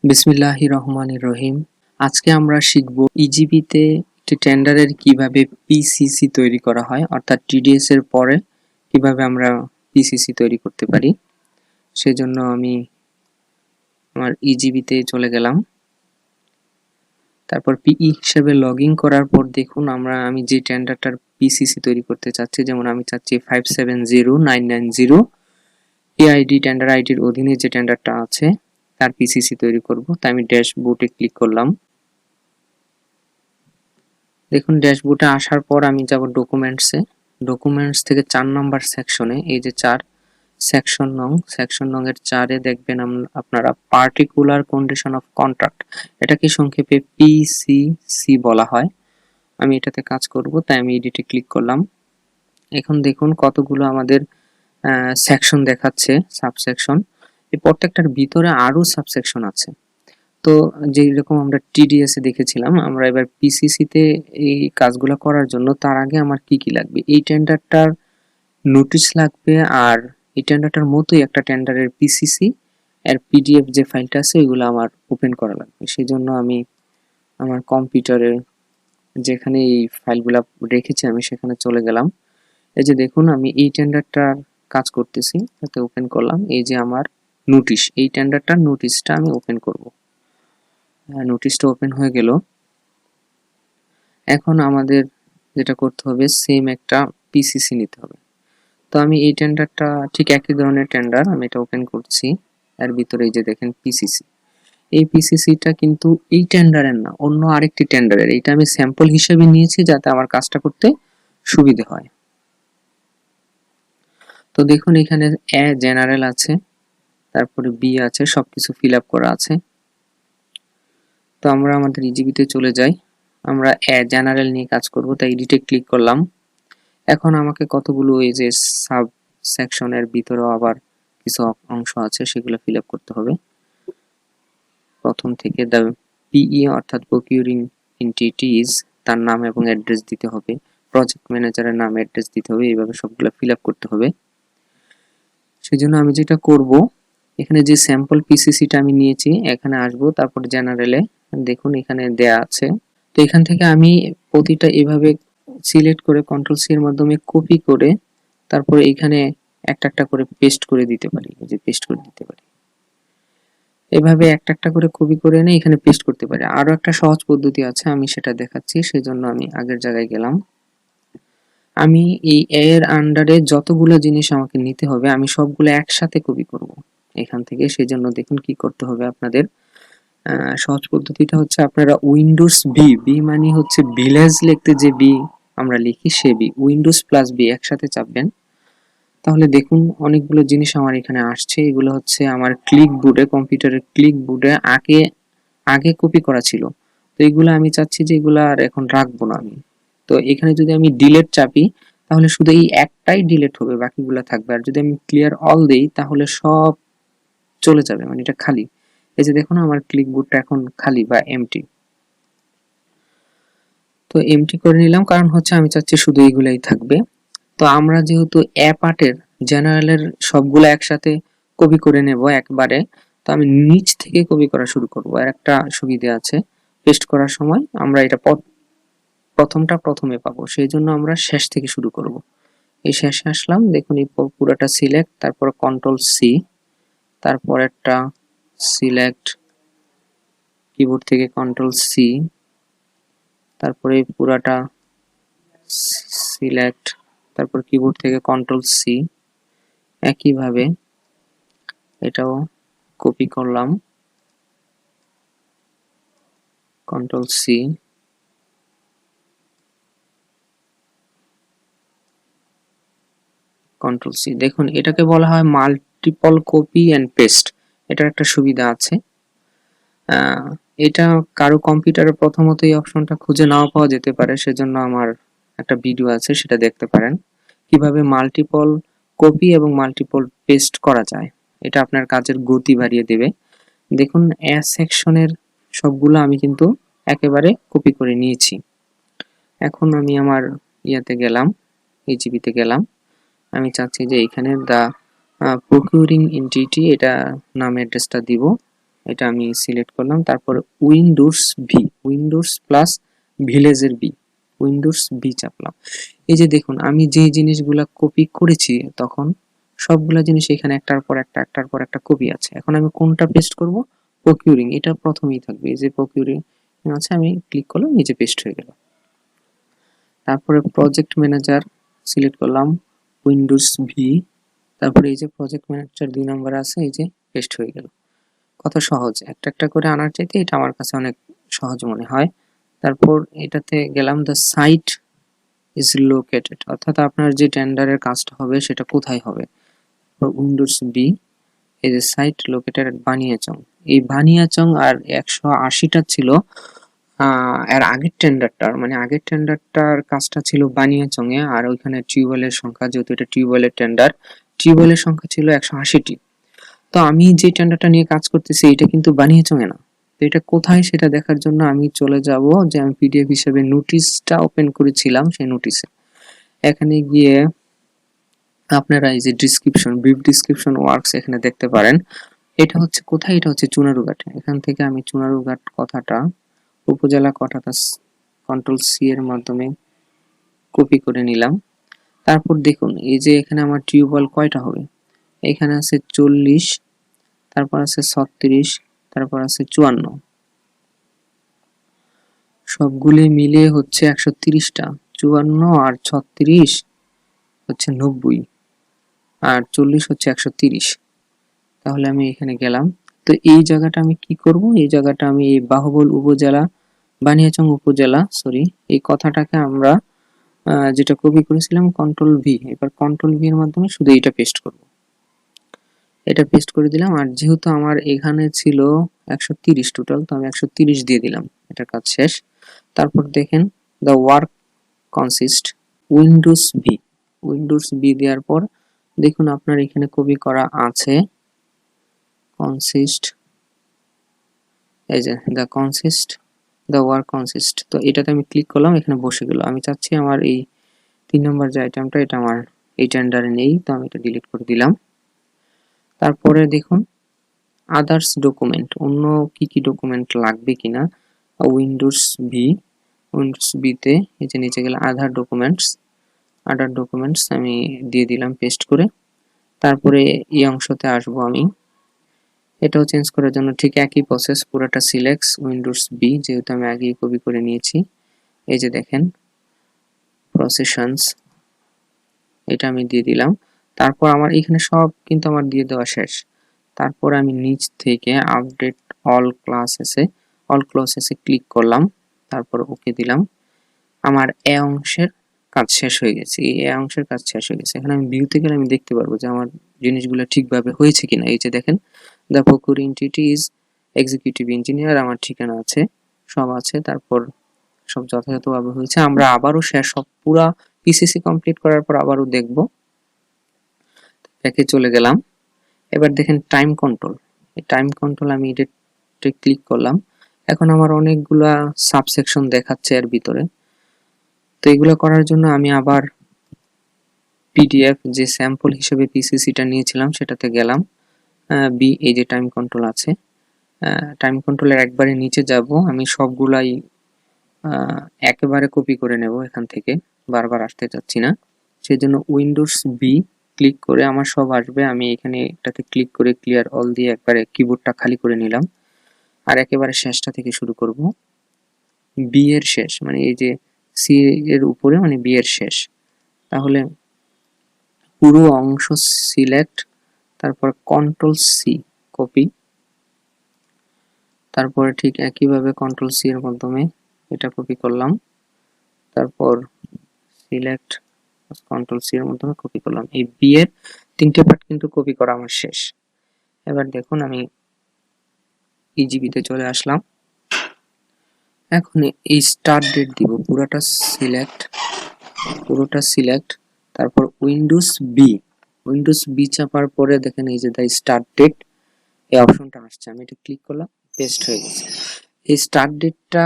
বিসমিল্লাহির রহমানির রহিম। আজকে আমরা শিখব ইজিবিতে একটি টেন্ডারের কিভাবে পিসিসি তৈরি করা হয়, অর্থাৎ টিডিএস এর পরে কিভাবে আমরা পিসিসি তৈরি করতে পারি। সেজন্য আমি আমার ইজিবিতে চলে গেলাম। তারপর পিই হিসেবে লগ ইন করার পর দেখুন আমি যে টেন্ডারটার পিসিসি তৈরি করতে চাচ্ছি, যেমন আমি চাচ্ছি 570990 এআইডি টেন্ডার আইডির অধীনে যে টেন্ডারটা আছে তার পিসিসি তৈরি করব। তাই আমি ড্যাশবোর্ডে ক্লিক করলাম। দেখুন ড্যাশবোর্ডে আসার পর আমি যাব ডকুমেন্টস থেকে 4 নাম্বার সেকশনে, এই যে 4 সেকশন নং এর 4-এ দেখবেন আপনারা পার্টিকুলার কন্ডিশন অফ কন্ট্রাক্ট, এটাকে সংক্ষেপে পিসিসি বলা হয়। আমি এটাতে কাজ করব, তাই আমি এডিটে ক্লিক করলাম। এখন দেখুন কতগুলো আমাদের সেকশন দেখাচ্ছে, সাবসেকশন। এই প্রত্যেকটার ভিতরে আরো সাবসেকশন আছে। তো যেরকম আমরা টিডিএস এ দেখেছিলাম, আমরা এবার পিসিসি তে এই কাজগুলো করার জন্য তার আগে আমার কি কি লাগবে, এই টেন্ডারটার নোটিশ লাগবে, আর এই টেন্ডারটার মতোই একটা টেন্ডারের পিসিসি এর পিডিএফ যে ফাইলটা আছে ওইগুলো আমার ওপেন করা লাগবে। সেজন্য আমি আমার কম্পিউটারে যেখানে এই ফাইলগুলো রেখেছি আমি সেখানে চলে গেলাম। এই যে দেখুন আমি এই টেন্ডারটার কাজ করতেছি, তাতে ওপেন করলাম। এই যে আমার নোটিশ, এই টেন্ডারটার নোটিশটা আমি ওপেন করব। নোটিশটা ওপেন হয়ে গেল। এখন আমাদের যেটা করতে হবে, সেম একটা পিসিসি নিতে হবে। তো আমি এই টেন্ডারটা ঠিক একই ধরনের টেন্ডার, আমি এটা ওপেন করছি। এর ভিতরে এই যে দেখেন পিসিসি, এই পিসিসিটা কিন্তু এই টেন্ডারের না, অন্য আরেকটি টেন্ডারের। এটা আমি স্যাম্পল হিসেবে নিয়েছি যাতে আমার কাজটা করতে সুবিধা হয়। তো দেখুন এখানে এ জেনারেল আছে, তারপরে বি আছে, সবকিছু ফিল আপ করা আছে। তো আমরা আমাদের ইজিবিতে চলে যাই। আমরা জেনারেল নিয়ে কাজ করব, তাই এডিটে ক্লিক করলাম। এখন আমাকে কতগুলো এই যে সাব সেকশনের ভিতরেও আবার কিছু অংশ আছে, সেগুলো ফিল আপ করতে হবে। প্রথম থেকে দ্য পিই অর্থাৎ প্রকিউরিং এন্টিটিজ, তার নাম এবং অ্যাড্রেস দিতে হবে। প্রজেক্ট ম্যানেজারের নাম অ্যাড্রেস দিতে হবে। এইভাবে সবগুলো ফিল আপ করতে হবে। সেজন্য আমি যেটা করব, এখানে যে স্যাম্পল পিসিসিটা আমি নিয়েছি এখানে আসব, তারপর জেনারেলে দেখুন এখানে দেয়া আছে। তো এখান থেকে আমি প্রতিটা এভাবে সিলেক্ট করে কন্ট্রোল সি এর মাধ্যমে কপি করে তারপর এখানে একটা একটা করে পেস্ট করে দিতে পারি। এই যে পেস্ট করে দিতে পারি, এভাবে একটা একটা করে কপি করে এনে এখানে পেস্ট করতে পারি। আরো একটা সহজ পদ্ধতি আছে, আমি সেটা দেখাচ্ছি। সেজন্য আমি আগের জায়গায় গেলাম। আমি এই এর আন্ডারে যতগুলো জিনিস আমাকে নিতে হবে আমি সবগুলো একসাথে কপি করব এখান থেকে। সেজন্য দেখুন কি করতে হবে আপনাদের। সহজ পদ্ধতিটা হচ্ছে, আপনারা উইন্ডোজ বি মানে হচ্ছে ভিলেজ লিখতে যে বি আমরা লিখি, সে বি, উইন্ডোজ প্লাস বি একসাথে চাপবেন। তাহলে দেখুন অনেকগুলো জিনিস আমার এখানে আসছে। এগুলো হচ্ছে আমার ক্লিক বোর্ডে, কম্পিউটারের ক্লিক বোর্ডে আগে আগে কপি করা ছিল। তো এগুলো আমি চাচ্ছি যে এগুলো আর এখন রাখবো না আমি। তো এখানে যদি আমি ডিলিট চাপি তাহলে শুধু এই একটাই ডিলিট হবে, বাকিগুলো থাকবে। আর যদি আমি ক্লিয়ার অল দেই তাহলে সব চলে যাবে, মানে এটা খালি। এই যে দেখুন আমার ক্লিক বোর্ডটা এখন খালি বা এমটি। তো এমটি করে নিলাম, কারণ হচ্ছে আমি চাচ্ছি শুধু এইগুলাই থাকবে। তো আমরা যেহেতু এ পার্টের জেনারেলের সবগুলো একসাথে কপি করে নেব একবারে, তো আমি নিচ থেকে কপি করা শুরু করব। আর একটা সুবিধা আছে, পেস্ট করার সময় আমরা এটা প্রথমটা প্রথমে পাবো, সেই জন্য আমরা শেষ থেকে শুরু করব। এই শেষে আসলাম, দেখুন এই পুরোটা সিলেক্ট, তারপর কন্ট্রোল সি, তারপর একটা সিলেক্ট, কিবোর্ড থেকে কন্ট্রোল সি, তারপরে এই পুরাটা সিলেক্ট, তারপর কিবোর্ড থেকে কন্ট্রোল সি। একইভাবে এটাও কপি করলাম, কন্ট্রোল সি, কন্ট্রোল সি। দেখুন এটাকে বলা হয় মাল্টিপল কপি এন্ড পেস্ট। এটার একটা সুবিধা আছে, এটা কারো কম্পিউটারে প্রথমত এই অপশনটা খুঁজে নাও পাওয়া যেতে পারে। সেজন্য আমার একটা ভিডিও আছে, সেটা দেখতে পারেন কিভাবে মাল্টিপল কপি এবং মাল্টিপল পেস্ট করা যায়। এটা আপনার কাজের গতি বাড়িয়ে দেবে। দেখুন এ সেকশনের সবগুলো আমি কিন্তু একেবারে কপি করে নিয়েছি। এখন আমি আমার ইয়াতে গেলাম, এইচবিতে গেলাম। আমি চাচ্ছি যে এখানে দা প্রকিউরিং এন্টিটি, এটা নাম অ্যাড্রেসটা দিব। এটা আমি সিলেক্ট করলাম, তারপরে উইন্ডোজ ভি, উইন্ডোজ প্লাস ভিলেজের বি, উইন্ডোজ বি চাপলাম। এই যে দেখুন আমি যে জিনিসগুলা কপি করেছি তখন সবগুলা জিনিস এখানে একটার পর একটা কপি আছে। এখন আমি কোনটা পেস্ট করব? প্রকিউরিং, এটা প্রথমেই থাকবে। এই যে প্রকিউরিং আছে, আমি ক্লিক করলাম, এই যে পেস্ট হয়ে গেল। তারপরে প্রজেক্ট ম্যানেজার সিলেক্ট করলাম, উইন্ডোজ ভি, তারপরে এই যে প্রজেক্ট ম্যানেজার 2 নম্বরে আছে, এই যে পেস্ট হয়ে গেল। কত সহজ, একটা করে আনার চাইতে এটা আমার কাছে অনেক সহজ মনে হয়। তারপর এটাতে গেলাম, দ্য সাইট ইজ লোকেটেড, অর্থাৎ আপনার যে টেন্ডারের কাজটা হবে সেটা কোথায় হবে। উইন্ডোজ বি, এই যে সাইট লোকেটেড এট বানিয়াচং, এই বানিয়াচং আর 180টা ছিল এর আগের টেন্ডারটার, মানে আগের টেন্ডারটার কাজটা ছিল বানিয়াচং এ, আর ওইখানে টিউবওয়েলের সংখ্যা, যেহেতু এটা টিউবওয়েলের টেন্ডার, টিউবওয়েলের সংখ্যা ছিল 180টি। তো আমি যে টেন্ডারটা নিয়ে কাজ করতেছি এটা কিন্তু বানিয়াচং এ না। তো এটা কোথায় সেটা দেখার জন্য আমি চলে যাব, যে আমি পিডিএফ হিসেবে নোটিশটা ওপেন করেছিলাম সেই নোটিশে, এখানে গিয়ে আপনারা এই যে ডিসক্রিপশন, ব্রিফ ডিসক্রিপশন ওয়ার্কস এখানে দেখতে পারেন। এটা হচ্ছে কোথায়? এটা হচ্ছে চুনারুঘাটে। এখান থেকে আমি চুনারুঘাট কথাটা, উপজেলা কথাটা কন্ট্রোল সি এর মাধ্যমে কপি করে নিলাম। তারপর দেখুন এই যে এখানে আমার টিউবওয়েল কয়টা হবে, এখানে আছে 40, তারপর আছে 36, তারপর আছে 54, সবগুলি মিলিয়ে হচ্ছে 130টা। 54 আর 36 হচ্ছে 90, আর 40 হচ্ছে 130। তাহলে আমি এখানে গেলাম। তো এই জায়গাটা আমি কি করব, এই জায়গাটা আমি এই বাহুবল উপজেলা, বানিয়াচং উপজেলা, সরি, এই কথাটাকে আমরা যেটা কপি করেছিলাম কন্ট্রোল ভি, এবার কন্ট্রোল ভি এর মাধ্যমে শুধু এটা পেস্ট করব। এটা পেস্ট করে দিলাম, আর যেহেতু আমার এখানে ছিল 130 টোটাল, তো আমি 130 দিয়ে দিলাম, এটার কাজ শেষ। তারপর দেখেন the work consist Windows V, Windows V দেওয়ার পর দেখুন আপনার এখানে কপি করা আছে কনসিস্ট, এই যে the consist, the work consist. তো এটাতে আমি ক্লিক করলাম, এখানে বসে গেল। আমি চাচ্ছি আমার এই 3 নম্বর যে আইটেমটা, এটা আমার এই টেন্ডারে নেই, তো আমি এটা ডিলিট করে দিলাম। তারপরে দেখুন আদার্স ডকুমেন্ট, অন্য কি কি ডকুমেন্ট লাগবে কিনা, উইন্ডোজ ভি, উইন্ডোজ বিতে এই যে নিচে গেলে আধার ডকুমেন্টস, আদার ডকুমেন্টস আমি দিয়ে দিলাম পেস্ট করে। তারপরে এই অংশতে আসবো আমি, এটাও চেঞ্জ করার জন্য ঠিক একই প্রসেস, পুরোটা সিলেক্ট উইন্ডোজ বি, যেহেতু আমি আগেই কপি করে নিয়েছি। এই যে দেখেন প্রসেশনস, এটা আমি দিয়ে দিলাম। তারপর আমার এখানে সব কিন্তু আমার দিয়ে দেওয়া শেষ। তারপর আমি নিচ থেকে আপডেট অল ক্লাসেসে, অল ক্লাসেসে ক্লিক করলাম, তারপর ওকে দিলাম। আমার এ অংশের কাজ শেষ হয়ে গেছে, এই এ অংশের কাজ শেষ হয়ে গেছে। এখন আমি ভিউতে গেলে আমি দেখতে পারবো যে আমার জিনিসগুলো ঠিকভাবে হয়েছে কিনা। এই যে দেখেন the procure entity is executive engineer, আমার ঠিকানা আছে, সব আছে, তারপর সব যথাযথভাবে হয়েছে। আমরা আবারও শেষ সব পুরা পিসিসি কমপ্লিট করার পর আবারও দেখব। ব্যাকে চলে গেলাম। এবার দেখেন টাইম কন্ট্রোল, এই টাইম কন্ট্রোল আমি এটা ক্লিক করলাম। এখন আমার অনেকগুলা সাবসেকশন দেখাচ্ছে এর ভিতরে। তো এগুলো করার জন্য আমি আবার পিডিএফ যে স্যাম্পল হিসেবে পিসিসিটা নিয়েছিলাম সেটাতে গেলাম, বি, এই যে টাইম কন্ট্রোল আছে, টাইম কন্ট্রোলের একবারে নিচে যাব, আমি সবগুলাই একেবারে কপি করে নেব এখান থেকে, বারবার আসতে চাচ্ছি না। সেজন্য উইন্ডোজ বি ক্লিক করে আমার সব আসবে, আমি এখানে এটাতে ক্লিক করে ক্লিয়ার অল দিয়ে একবারে কিবোর্ডটা খালি করে নিলাম। আর একেবারে শেষটা থেকে শুরু করব, বি এর শেষ, মানে এই যে সি এর উপরে, মানে বি এর শেষ। তাহলে পুরো অংশ সিলেক্ট, তারপর কন্ট্রোল সি কপি, তারপরে ঠিক একইভাবে কন্ট্রোল সি এর মাধ্যমে এটা কপি করলাম, তারপর সিলেক্ট, কন্ট্রোল সি এর মাধ্যমে কপি করলাম। এই বি এর 3টে পার্ট কিন্তু কপি করা আমার শেষ। এবার দেখুন আমি ইজিবিতে চলে আসলাম। এখন এই স্টার্ট ডেট দিব, পুরোটা সিলেক্ট, তারপর উইন্ডোজ বি, উইন্ডোজ বি চাপার পরে দেখেন এই যে দ্য স্টার্ট ডেট, এই অপশনটা আসছে, আমি এটা ক্লিক করলাম, পেস্ট হয়ে গেছে। এই স্টার্ট ডেটটা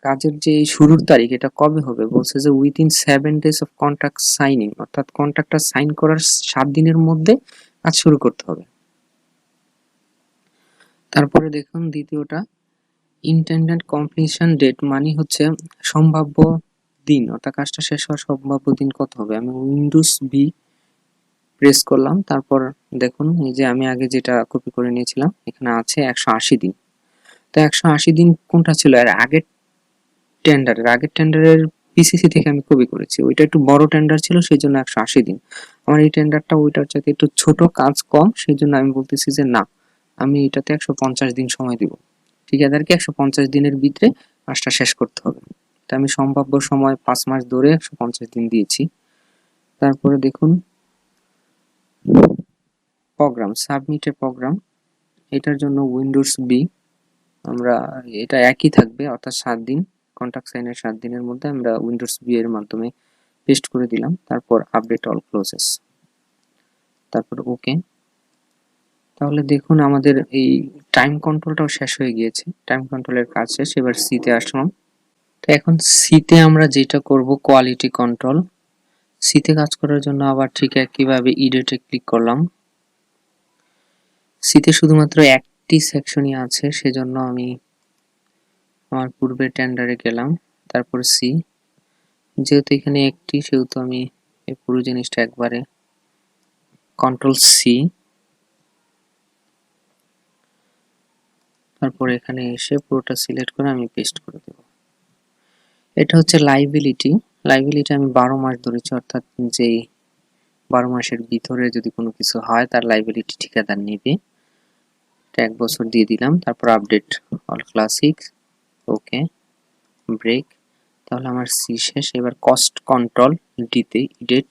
কাজের যে শুরুর তারিখ, এটা কবে হবে বলছে যে within 7 days of contract signing, অর্থাৎ কন্ট্রাক্টটা সাইন করার 7 দিনের মধ্যে কাজ শুরু করতে হবে। তো তারপরে দেখুন দ্বিতীয়টা ইন্টেন্ডেড কমপ্লিশন ডেট, মানে হচ্ছে সম্ভাব্য দিন, অর্থাৎ কাজটা শেষ হওয়ার সম্ভাব্য দিন কত হবে। আমি উইন্ডোজ বি প্রেস করলাম, তারপর দেখুন এই যে আমি আগে যেটা কপি করে নিয়েছিলাম এখানে আছে 180 দিন। তো 180 দিন কোনটা ছিল, এর আগের টেন্ডারের পিসিসি থেকে আমি কপি করেছি, ওইটা একটু বড় টেন্ডার ছিল সেই জন্য 180 দিন। আমার এই টেন্ডারটা ওইটার চাইতে একটু ছোট, কাজ কম, সেই জন্য আমি বলতেছি যে না, আমি এটাতে 150 দিন সময় দিব। ঠিকাদারকে 150 দিনের ভিতরে কাজটা শেষ করতে হবে। তো আমি সম্ভাব্য সময় 5 মাস ধরে 150 দিন দিয়েছি। তারপরে দেখুন প্রোগ্রাম, সাবমিটের প্রোগ্রাম, এটার জন্য উইন্ডোজ বি, আমরা এটা একই থাকবে, অর্থাৎ 7 দিন, কন্ট্রাক্ট সাইনের 7 দিনের মধ্যে আমরা উইন্ডোজ বি এর মাধ্যমে পেস্ট করে দিলাম। তারপর আপডেট অল ক্লোজেস, তারপর ওকে। তাহলে দেখুন আমাদের এই টাইম কন্ট্রোলটাও শেষ হয়ে গিয়েছে, টাইম কন্ট্রোলের কাজ শেষ। এবার সিতে আসলাম। তো এখন সিতে আমরা যেটা করব কোয়ালিটি কন্ট্রোল। সিতে কাজ করার জন্য আবার ঠিক একইভাবে এডিটে ক্লিক করলাম। সিতে শুধুমাত্র একটি সেকশনই আছে, সেজন্য আমি আমার পূর্বের টেন্ডারে গেলাম, তারপর সি, যেহেতু এখানে একটি সেহেতু আমি এই পুরো জিনিসটা একবারে কন্ট্রোল সি, তারপর এখানে এসে পুরোটা সিলেক্ট করে আমি পেস্ট করে দেব। এটা হচ্ছে লাইবিলিটি। লাইবিলিটি আমি 12 মাস ধরেছি, অর্থাৎ যেই 12 মাসের ভিতরে যদি কোনো কিছু হয় তার লাইবিলিটি ঠিকাদার নেবে। এটা 1 বছর দিয়ে দিলাম। তারপর আপডেট অল ক্লাসিক, ওকে, ব্রেক। তাহলে আমার সি শেষ। এবার কস্ট কন্ট্রোল ডিতে ডেট।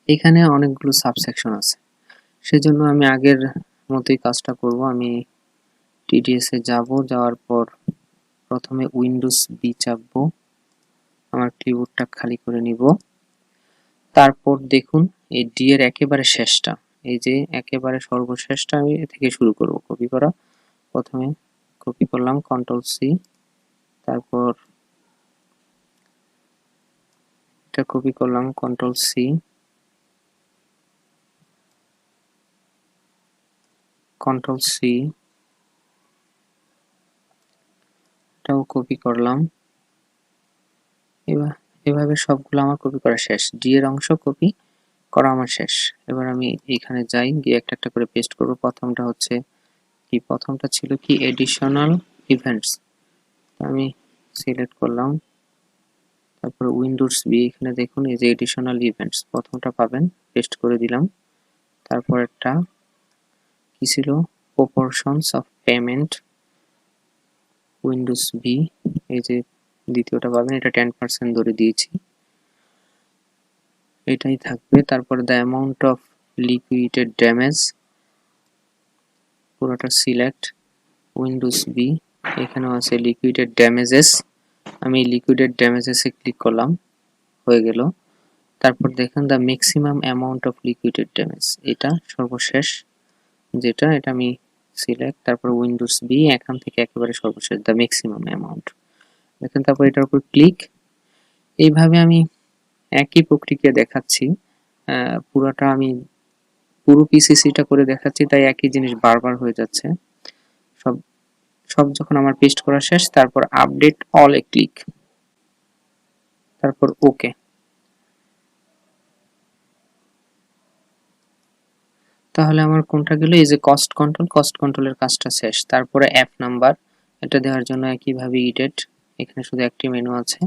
এখানে অনেকগুলো সাবসেকশন আছে, সেজন্য আমি আগের মতোই কাজটা করব। আমি টিডিএস এ যাওয়ার পর প্রথমে উইন্ডোজ বি চাপবো, আমার কিবোর্ডটা খালি করে নিব। তারপর দেখুন এই ডি এর একেবারে শেষটা, এই যে একেবারে সর্বশেষটা আমি এ থেকে শুরু করব কপি করা। প্রথমে কপি করলাম কন্ট্রোল সি, তারপর এটা কপি করলাম কন্ট্রোল সি, কন্ট্রোল সি, এটাও কপি করলাম। এভাবে সবগুলো আমার কপি করা শেষ। ডি এর অংশ কপি করা আমার শেষ। এবার আমি এখানে যাই, গিয়ে একটা একটা করে পেস্ট করব। প্রথমটা হচ্ছে কি, প্রথমটা ছিল কি এডিশনাল ইভেন্টস, আমি সিলেক্ট করলাম। তারপর উইন্ডোজ বি, এখানে দেখুন এই যে এডিশনাল ইভেন্টস প্রথমটা পাবেন, পেস্ট করে দিলাম। তারপর একটা কি ছিল, proportions of payment, windows B, এই যে দ্বিতীয়টা পাবেন, এটা 10% ধরে দিয়েছি, এটাই থাকবে। তারপর the amount of liquidated damage, পুরোটা সিলেক্ট, উইন্ডোজ বি, এখানেও আছে লিকুইডেড ড্যামেজেস, আমি লিকুইডেড ড্যামেজেসে ক্লিক করলাম, হয়ে গেল। তারপর দেখেন the maximum amount of liquidated damage, এটা সর্বশেষ যেটা, এটা আমি সিলেক্ট, তারপর উইন্ডোজ বি, এখান থেকে একেবারে সর্বশেষ দ্য ম্যাক্সিমাম অ্যামাউন্ট দেখেন, তারপর এটার উপর ক্লিক। এইভাবে আমি একই প্রক্রিয়া দেখাচ্ছি, পুরোটা আমি পুরো পিসিসিটা করে দেখাচ্ছি, তাই একই জিনিস বারবার হয়ে যাচ্ছে। সব সব যখন আমার পেস্ট করা শেষ, তারপর আপডেট অল এ ক্লিক, তারপর ওকে। তাহলে আমার কোনটা গেল, এই যে কস্ট কন্ট্রোল, কস্ট কন্ট্রোলের কাজটা শেষ। তারপরে অ্যাপ নাম্বার, এটা দেওয়ার জন্য একইভাবে ইডেট, এখানে শুধু একটি মেনু আছে,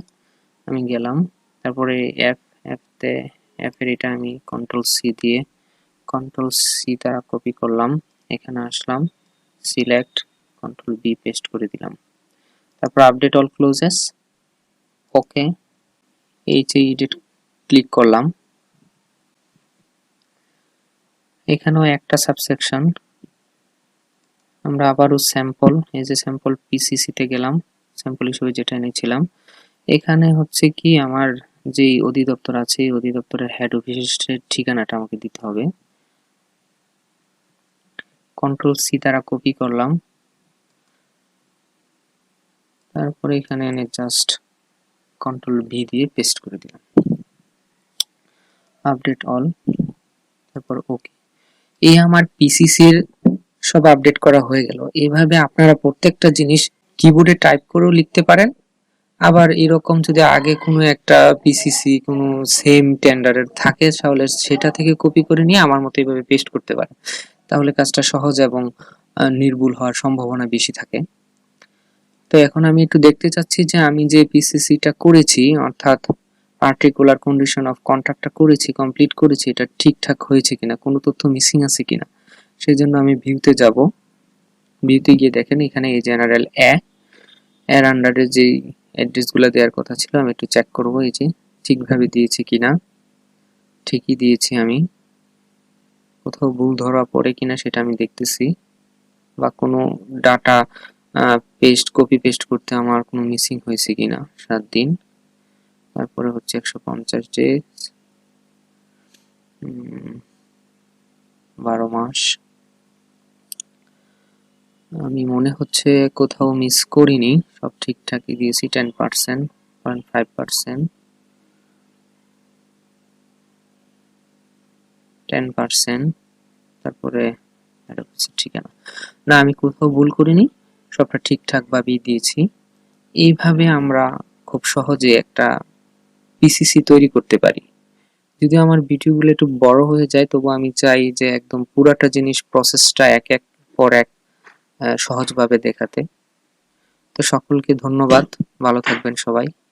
আমি গেলাম। তারপরে অ্যাপতে অ্যাপের এটা আমি কন্ট্রোল সি দিয়ে কন্ট্রোল সি দ্বারা কপি করলাম, এখানে আসলাম, সিলেক্ট, কন্ট্রোল বি পেস্ট করে দিলাম। তারপর আপডেট অল ক্লোজেস, ওকে, এই যে এডিট ক্লিক করলাম। এখানেও একটা সাবসেকশন, আমরা আবারও স্যাম্পল, এই যে স্যাম্পল পিসিসি তে গেলাম, স্যাম্পল হিসেবে যেটা এনেছিলাম। এখানে হচ্ছে কি আমার যে অধিদপ্তর আছে, এই অধিদপ্তরের হেড অফিসের ঠিকানাটা আমাকে দিতে হবে। কন্ট্রোল সি দ্বারা কপি করলাম, তারপরে এখানে এনে জাস্ট কন্ট্রোল ভি দিয়ে পেস্ট করে দিলাম, আপডেট অল, তারপর ওকে। এই আমার পিসিসির সব আপডেট করা হয়ে গেল। এইভাবে আপনারা প্রত্যেকটা জিনিস কিবোর্ডে টাইপ করেও লিখতে পারেন। আবার এরকম যদি আগে কোনো একটা পিসিসি কোনো সেম টেন্ডারের থাকে তাহলে সেটা থেকে কপি করে নিয়ে আমার মতো এইভাবে পেস্ট করতে পারেন। তাহলে কাজটা সহজ এবং নির্ভুল হওয়ার সম্ভাবনা বেশি থাকে। তো এখন আমি একটু দেখতে চাচ্ছি যে আমি যে পিসিসিটা করেছি, অর্থাৎ পার্টিকুলার কন্ডিশন অফ কন্ট্রাক্টটা করেছি, কমপ্লিট করেছি, এটা ঠিকঠাক হয়েছে কিনা, কোনো তথ্য মিসিং আছে কিনা। সেই জন্য আমি ভিউতে যাব। ভিউতে গিয়ে দেখেন এখানে এই জেনারেল এর আন্ডারে যে অ্যাড্রেসগুলো দেওয়ার কথা ছিল আমি একটু চেক করব, এই যে ঠিকভাবে দিয়েছি কিনা। ঠিকই দিয়েছি আমি, কোথাও ভুল ধরা পড়ে কিনা সেটা আমি দেখতেছি, বা কোনো ডাটা কপি পেস্ট করতে আমার কোনো মিসিং হয়েছে কিনা। 7 দিন, তারপরে হচ্ছে 150 ডেজ, 12 মাস। আমি মনে হচ্ছে কোথাও মিস করিনি, সব ঠিকঠাকই দিয়েছি। 10%, 0.5%, 10%, তারপরে ঠিকানা। না, আমি কোথাও ভুল করিনি, সবটা ঠিকঠাক ভাবেই দিয়েছি। এইভাবে আমরা খুব সহজে একটা পিসিসি তৈরি করতে পারি। যদি আমার ভিডিওগুলো একটু বড় হয়ে যায়, তবু আমি চাই যে একদম পুরাটা জিনিস প্রসেসটা এক এক পর এক সহজভাবে দেখাতে। তো সকলকে ধন্যবাদ, ভালো থাকবেন সবাই।